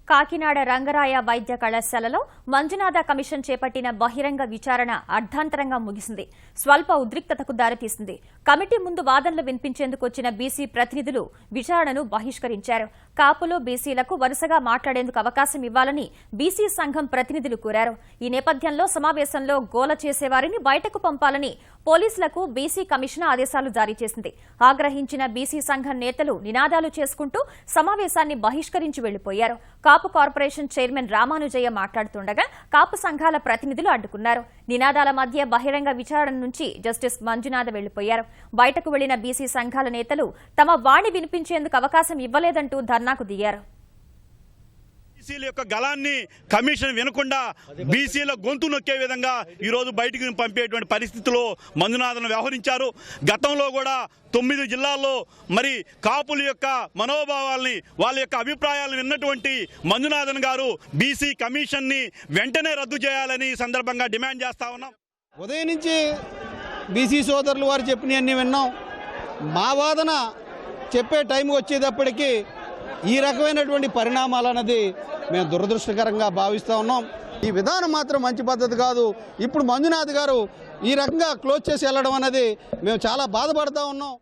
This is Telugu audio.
కాకినాడ రంగరాయ వైద్య కళాశాలలో మంజునాథ కమిషన్ చేపట్టిన బహిరంగ విచారణ అర్ధాంతరంగా ముగిసింది. స్వల్ప ఉద్రిక్తతకు దారితీసింది. కమిటీ ముందు వాదనలు వినిపించేందుకు వచ్చిన బీసీ ప్రతినిధులు విచారణను బహిష్కరించారు. కాపులు, బీసీలకు వరుసగా మాట్లాడేందుకు అవకాశం ఇవ్వాలని బీసీ సంఘం ప్రతినిధులు కోరారు. ఈ నేపథ్యంలో సమావేశంలో గోల చేసేవారిని బయటకు పంపాలని పోలీసులకు బీసీ కమిషన్ ఆదేశాలు జారీ చేసింది. ఆగ్రహించిన బీసీ సంఘం నేతలు నినాదాలు చేసుకుంటూ సమావేశాన్ని బహిష్కరించి వెళ్లిపోయారు. కాపు కార్పొరేషన్ చైర్మన్ రామానుజయ్య మాట్లాడుతుండగా కాపు సంఘాల ప్రతినిధులు అడ్డుకున్నారు. నినాదాల మధ్య బహిరంగ విచారణ నుంచి జస్టిస్ మంజునాథ వెళ్లిపోయారు. బయటకు వెళ్లిన బీసీ సంఘాల నేతలు తమ వాణి వినిపించేందుకు అవకాశం ఇవ్వలేదంటూ ధర్నాకు దిగారు. బీసీల యొక్క గళాన్ని కమిషన్ వినకుండా బీసీల గొంతు నొక్కే విధంగా ఈరోజు బయటికి పంపేటువంటి పరిస్థితిలో మంజునాథన్ వ్యవహరించారు. గతంలో కూడా 9 జిల్లాల్లో మరి కాపుల యొక్క మనోభావాల్ని, వాళ్ళ యొక్క అభిప్రాయాలను విన్నటువంటి మంజునాథన్ గారు బీసీ కమిషన్ని వెంటనే రద్దు చేయాలని ఈ సందర్భంగా డిమాండ్ చేస్తా ఉన్నాం. ఉదయం నుంచి బీసీ సోదరులు వారు చెప్పినవన్నీ విన్నాం. మా వాదన చెప్పే టైం వచ్చేటప్పటికీ ఈ రకమైనటువంటి పరిణామాలు అన్నది మేము దురదృష్టకరంగా భావిస్తూ ఉన్నాం. ఈ విధానం మాత్రం మంచి పద్ధతి కాదు. ఇప్పుడు మంజునాథ్ గారు ఈ రకంగా క్లోజ్ చేసి వెళ్ళడం అనేది మేము చాలా బాధపడతా ఉన్నాం.